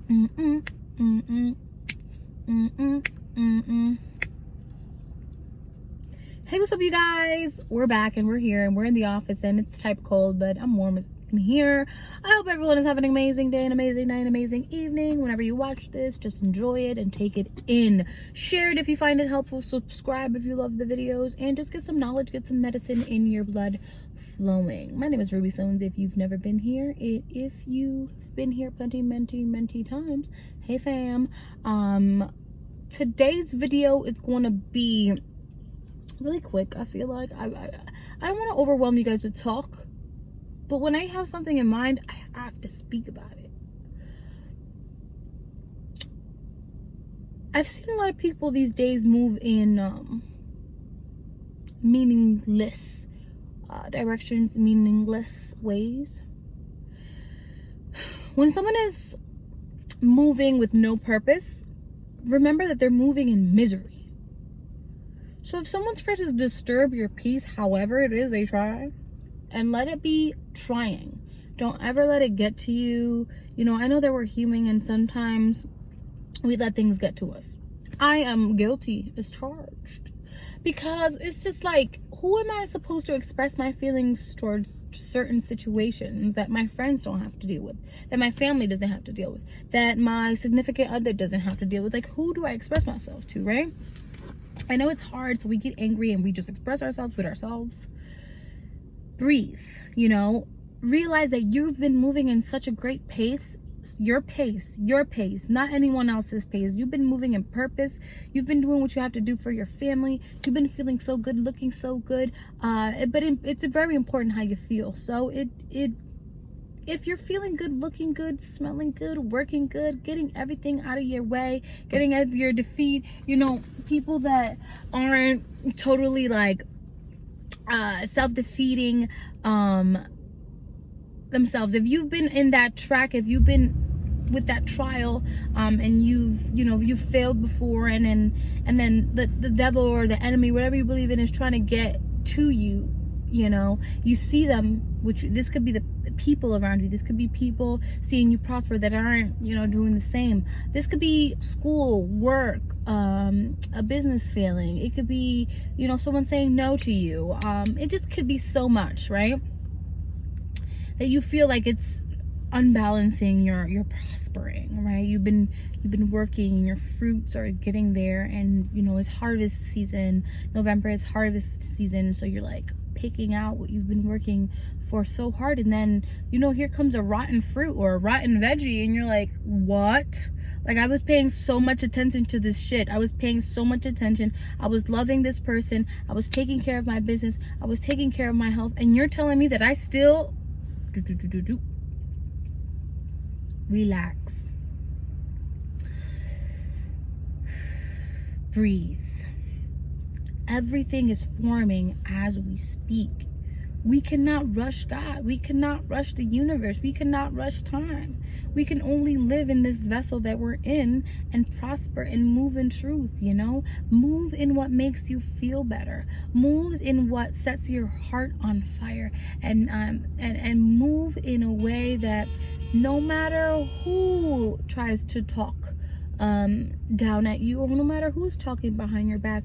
Mm-mm, mm-mm, mm-mm, mm-mm. Hey, what's up, you guys? We're back and we're here and we're in the office and it's type cold, but I'm warm as in here. I hope everyone is having an amazing day, an amazing night, an amazing evening. Whenever you watch this, just enjoy it and take it in. Share it if you find it helpful. Subscribe if you love the videos, and just get some knowledge, get some medicine in your blood flowing. My name is Ruby Stones. If you've never been here, if you've been here many times, hey fam. Today's video is going to be really quick. I feel like I don't want to overwhelm you guys with talk, but when I have something in mind, I have to speak about it. I've seen a lot of people these days move in meaningless directions, meaningless ways. When someone is moving with no purpose, remember that they're moving in misery. So if someone's trying to disturb your peace, however it is they try, and let it be trying. Don't ever let it get to you. You know, I know that we're human and sometimes we let things get to us. I am guilty as charged. Because it's just like, who am I supposed to express my feelings towards certain situations that my friends don't have to deal with, that my family doesn't have to deal with, that my significant other doesn't have to deal with? Like, who do I express myself to, right? I know it's hard, so we get angry and we just express ourselves with ourselves. Breathe, you know, realize that you've been moving in such a great pace, your pace, not anyone else's pace. You've been moving in purpose. You've been doing what you have to do for your family. You've been feeling so good, looking so good. It's very important how you feel. So if you're feeling good, looking good, smelling good, working good, getting everything out of your way, getting out of your defeat, you know, people that aren't totally like self-defeating themselves. If you've been in that track, if you've been with that trial, and you've failed before, and then the devil or the enemy, whatever you believe in, is trying to get to you, you know, you see them, which this could be the people around you, this could be people seeing you prosper that aren't, you know, doing the same. This could be school, work, a business failing. It could be, you know, someone saying no to you. It just could be so much, right, that you feel like it's unbalancing your prospering, right? You've been working and your fruits are getting there, and you know, it's harvest season. November is harvest season, so you're like picking out what you've been working for so hard, and then, you know, here comes a rotten fruit or a rotten veggie, and you're like, what? Like, I was paying so much attention to this shit. I was paying so much attention. I was loving this person. I was taking care of my business. I was taking care of my health, and you're telling me that I still relax. Breathe. Everything is forming as we speak. We cannot rush God. We cannot rush the universe. We cannot rush time. We can only live in this vessel that we're in and prosper and move in truth, you know? Move in what makes you feel better. Move in what sets your heart on fire. And move in a way that no matter who tries to talk down at you, or no matter who's talking behind your back,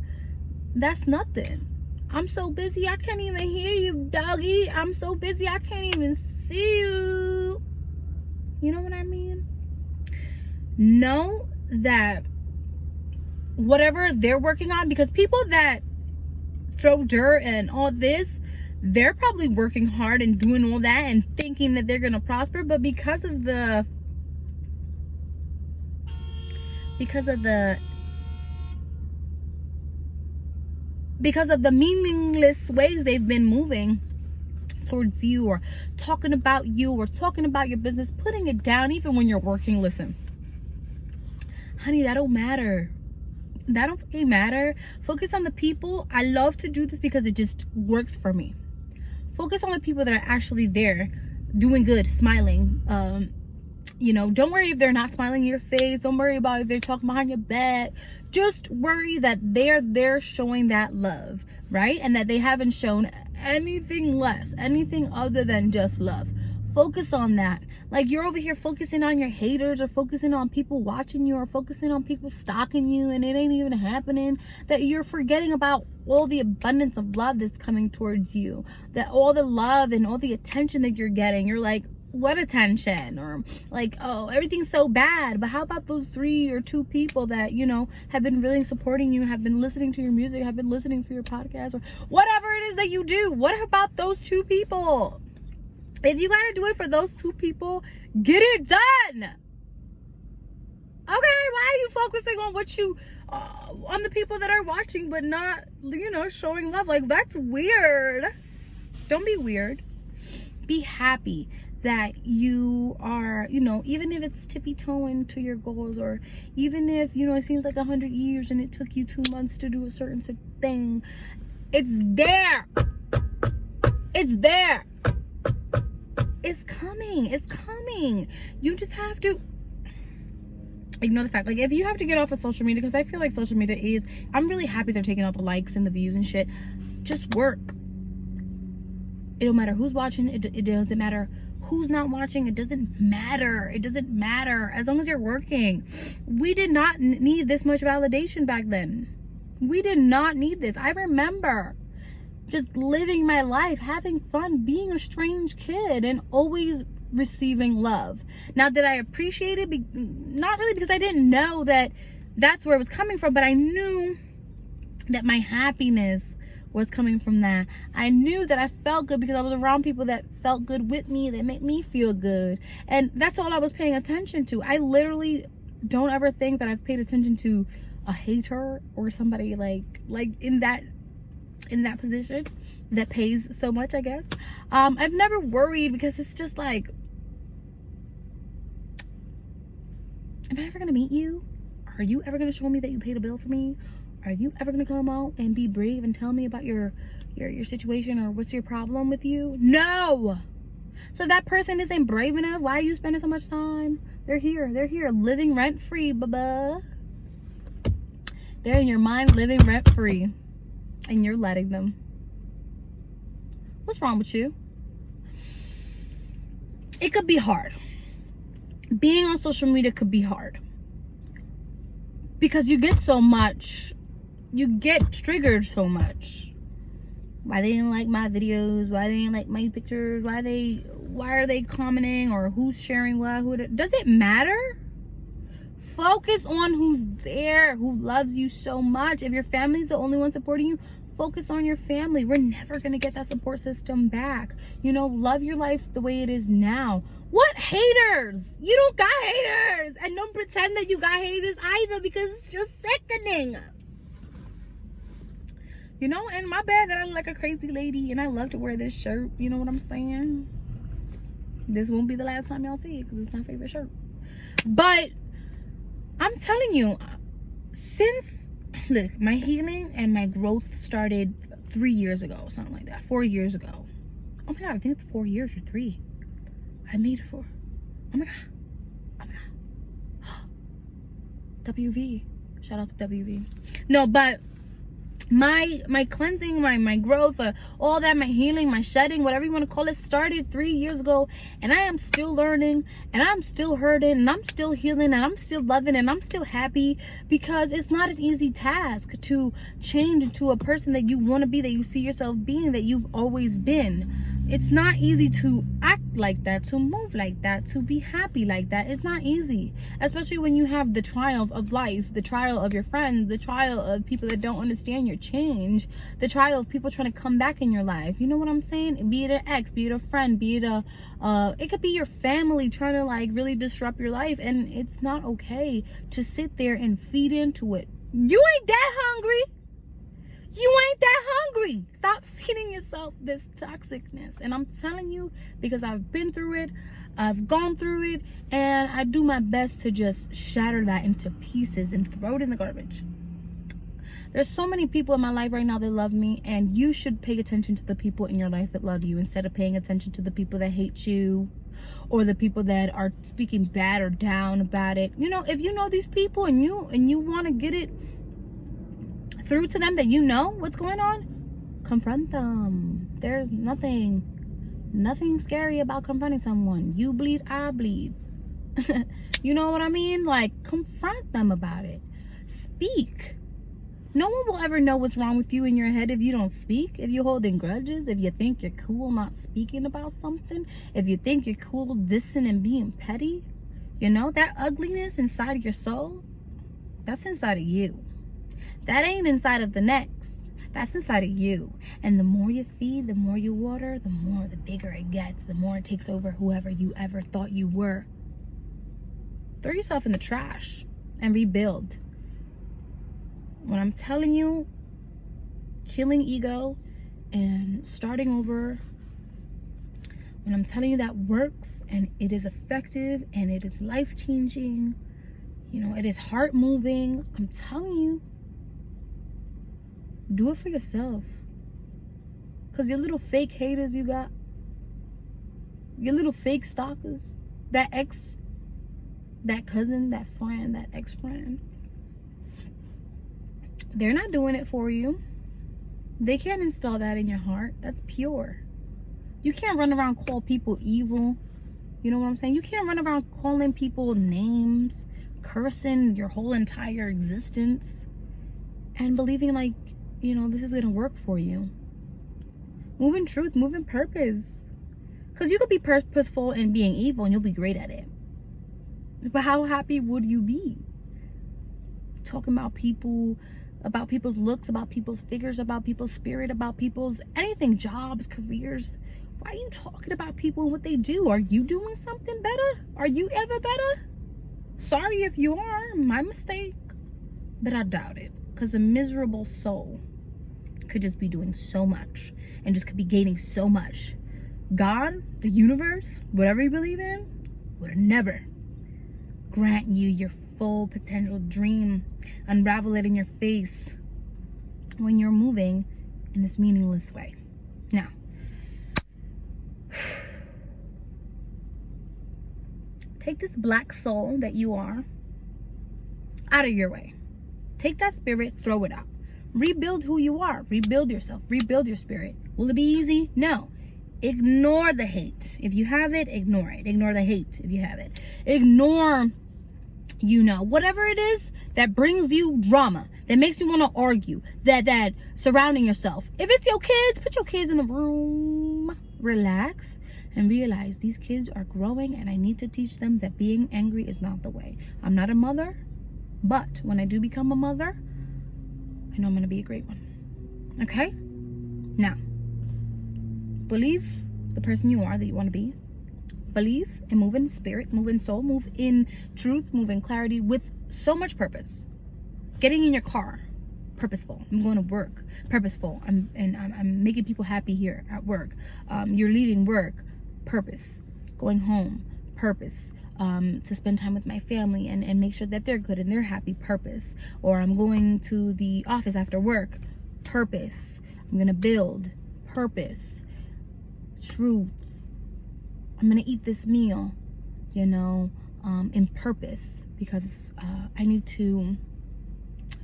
that's nothing. I'm so busy I can't even hear you, doggy. I'm so busy I can't even see you. You know what I mean? Know that whatever they're working on, because people that throw dirt and all this, they're probably working hard and doing all that and thinking that they're going to prosper, but because of the meaningless ways they've been moving towards you, or talking about you, or talking about your business, putting it down even when you're working. Listen, honey, that don't matter. That don't fucking matter. Focus on the people. I love to do this because it just works for me. Focus on the people that are actually there, doing good, smiling. You know, don't worry if they're not smiling in your face. Don't worry about if they're talking behind your back. Just worry that they're showing that love, right? And that they haven't shown anything less, anything other than just love. Focus on that. Like, you're over here focusing on your haters, or focusing on people watching you, or focusing on people stalking you, and it ain't even happening. That you're forgetting about all the abundance of love that's coming towards you. That all the love and all the attention that you're getting, you're like, what attention? Or like, oh, everything's so bad. But how about those 3 or 2 people that, you know, have been really supporting you, have been listening to your music, have been listening to your podcast, or whatever it is that you do? What about those 2 people? If you gotta do it for those 2 people, get it done. Okay, why are you focusing on what you on the people that are watching, but not, you know, showing love? Like, that's weird. Don't be weird. Be happy that you are, you know, even if it's tippy-toeing to your goals, or even if, you know, it seems like 100 years and it took you 2 months to do a certain thing, it's there. It's there. It's coming. It's coming. You just have to ignore the fact. Like, if you have to get off of social media, because I feel like social media is, I'm really happy they're taking out the likes and the views and shit. Just work. It don't matter who's watching. It doesn't matter who's not watching. It doesn't matter. It doesn't matter as long as you're working. We did not need this much validation back then. We did not need this. I remember just living my life, having fun, being a strange kid, and always receiving love. Now, did I appreciate it? Not really, because I didn't know that that's where it was coming from, but I knew that my happiness was coming from that. I knew that I felt good because I was around people that felt good with me, that made me feel good. And that's all I was paying attention to. I literally don't ever think that I've paid attention to a hater or somebody like in that position that pays so much, I guess. I've never worried, because it's just like, am I ever gonna meet you? Are you ever gonna show me that you paid a bill for me? Are you ever gonna come out and be brave and tell me about your situation, or what's your problem with you? No. So that person isn't brave enough. Why are you spending so much time? They're here living rent free, baba. They're in your mind, living rent free, and you're letting them. What's wrong with you? It could be hard. Being on social media could be hard, because you get so much, you get triggered so much. Why they didn't like my videos, why they didn't like my pictures, why are they commenting, or who's sharing what, does it matter? Focus on who's there, who loves you so much. If your family's the only one supporting you, focus on your family. We're never gonna get that support system back. You know, love your life the way it is now. What haters? You don't got haters. And don't pretend that you got haters either, because it's just sickening. You know, and my bad that I look like a crazy lady and I love to wear this shirt. You know what I'm saying? This won't be the last time y'all see it, because it's my favorite shirt. But I'm telling you, look, my healing and my growth started 3 years ago, something like that, 4 years ago. Oh my God, I think it's 4 years or 3. I made it 4. Oh my God. WV. Shout out to WV. No, but my cleansing, my growth, all that, my healing, my shedding, whatever you want to call it, started 3 years ago, and I am still learning, and I'm still hurting, and I'm still healing, and I'm still loving, and I'm still happy, because it's not an easy task to change into a person that you want to be, that you see yourself being, that you've always been. It's not easy to act like that, to move like that, to be happy like that. It's not easy, especially when you have the trial of life, the trial of your friends, the trial of people that don't understand your change, the trial of people trying to come back in your life. You know what I'm saying? Be it an ex, be it a friend, be it it could be your family trying to like really disrupt your life, and it's not okay to sit there and feed into it. You ain't that hungry. You ain't that hungry. Stop feeding yourself this toxicness. And I'm telling you, because I've been through it, I've gone through it, and I do my best to just shatter that into pieces and throw it in the garbage. There's so many people in my life right now that love me, and you should pay attention to the people in your life that love you, instead of paying attention to the people that hate you, or the people that are speaking bad or down about it. You know, if you know these people and you want to get it through to them, that you know what's going on, confront them. There's nothing Nothing scary about confronting someone. You bleed, I bleed. You know what I mean? Like, confront them about it. Speak. No one will ever know what's wrong with you in your head if you don't speak. If you're holding grudges, if you think you're cool not speaking about something, if you think you're cool dissing and being petty, you know, that ugliness inside of your soul, that's inside of you. That ain't inside of the next. That's inside of you. And the more you feed, the more you water, the bigger it gets, the more it takes over whoever you ever thought you were. Throw yourself in the trash and rebuild. When I'm telling you, killing ego and starting over, when I'm telling you that works and it is effective and it is life-changing, you know, it is heart-moving, I'm telling you, do it for yourself. Because your little fake haters you got, your little fake stalkers, that ex, that cousin, that friend, that ex-friend, they're not doing it for you. They can't install that in your heart. That's pure. You can't run around call people evil. You know what I'm saying? You can't run around calling people names, cursing your whole entire existence, and believing like, you know, this is gonna work for you. Move in truth, move in purpose. Because you could be purposeful in being evil and you'll be great at it. But how happy would you be? Talking about people, about people's looks, about people's figures, about people's spirit, about people's anything, jobs, careers. Why are you talking about people and what they do? Are you doing something better? Are you ever better? Sorry if you are, my mistake. But I doubt it. Because a miserable soul could just be doing so much and just could be gaining so much. God, the universe, whatever you believe in, would never grant you your full potential dream, unravel it in your face when you're moving in this meaningless way. Now, take this black soul that you are out of your way. Take that spirit, throw it out. Rebuild who you are. Rebuild yourself. Rebuild your spirit. Will it be easy? No. Ignore the hate. If you have it, ignore it. Ignore the hate if you have it. Ignore, you know, whatever it is that brings you drama, that makes you want to argue, that surrounding yourself. If it's your kids, put your kids in the room. Relax and realize these kids are growing and I need to teach them that being angry is not the way. I'm not a mother, but when I do become a mother, I know I'm going to be a great one. Okay? Now, believe the person you are that you want to be. Believe and move in spirit, move in soul, move in truth, move in clarity with so much purpose. Getting in your car, purposeful. I'm going to work, purposeful. I'm making people happy here at work. You're leading work, purpose. Going home, purpose. To spend time with my family and make sure that they're good and they're happy, purpose. Or I'm going to the office after work, purpose. I'm gonna build, purpose, truth. I'm gonna eat this meal, you know, in purpose, because I need to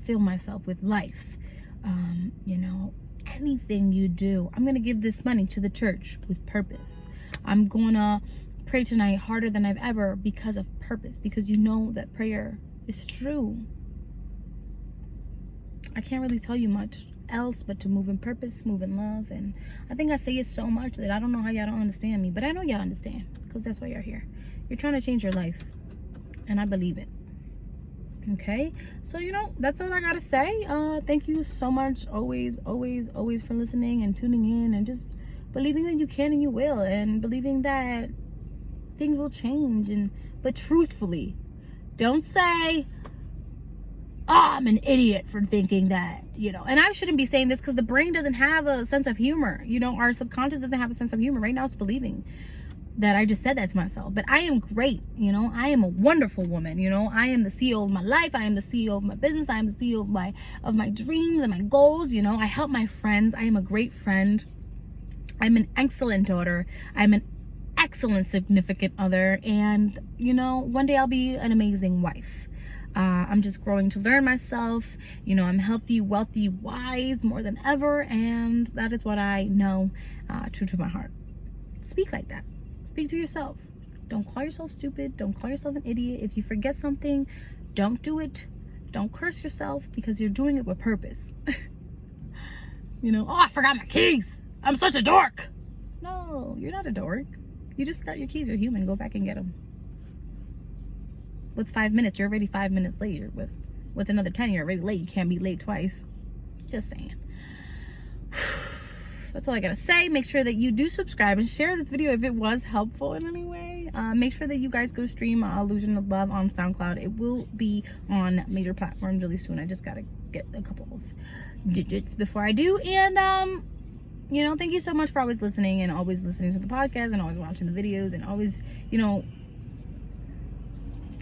fill myself with life. You know, anything you do, I'm gonna give this money to the church with purpose. I'm gonna pray tonight harder than I've ever because of purpose, because you know that prayer is true. I can't really tell you much else but to move in purpose, move in love. And I think I say it so much that I don't know how y'all don't understand me, but I know y'all understand, because that's why you're here. You're trying to change your life, and I believe it. Okay, so you know, that's all I gotta say. Thank you so much, always for listening and tuning in and just believing that you can and you will, and believing that things will change. But truthfully, don't say, oh, I'm an idiot for thinking that, you know. And I shouldn't be saying this because the brain doesn't have a sense of humor. You know, our subconscious doesn't have a sense of humor. Right now it's believing that I just said that to myself. But I am great, you know. I am a wonderful woman, you know. I am the CEO of my life. I am the CEO of my business. I am the CEO of my dreams and my goals, you know. I help my friends. I am a great friend. I'm an excellent daughter. I'm an excellent significant other, and you know, one day I'll be an amazing wife. I'm just growing to learn myself. You know, I'm healthy, wealthy, wise more than ever, and that is what I know, true to my heart. speak like that. Speak to yourself. Don't call yourself stupid. Don't call yourself an idiot. If you forget something, don't do it. Don't curse yourself, because you're doing it with purpose. You know, oh, I forgot my keys. I'm such a dork. No, you're not a dork. You just forgot your keys. You're human. Go back and get them. What's 5 minutes? You're already 5 minutes late. What's another 10? You're already late. You can't be late twice. Just saying. That's all I gotta say. Make sure that you do subscribe and share this video if it was helpful in any way. Make sure that you guys go stream Illusion of Love on SoundCloud. It will be on major platforms really soon. I just gotta get a couple of digits before I do. And you know, thank you so much for always listening, and always listening to the podcast, and always watching the videos, and always, you know,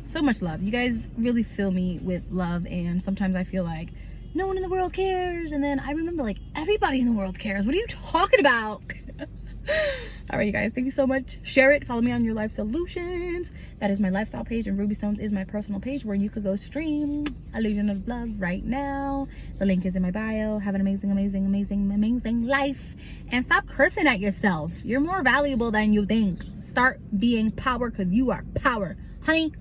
so much love. You guys really fill me with love, and sometimes I feel like no one in the world cares, and then I remember, like, everybody in the world cares. What are you talking about? All right, you guys, thank you so much. Share it. Follow me on Your Life Solutions. That is my lifestyle page, and Ruby Stones is my personal page where you could go stream Illusion of Love right now. The link is in my bio. Have an amazing, amazing, amazing, amazing life, and stop cursing at yourself. You're more valuable than you think. Start being power, because you are power, honey.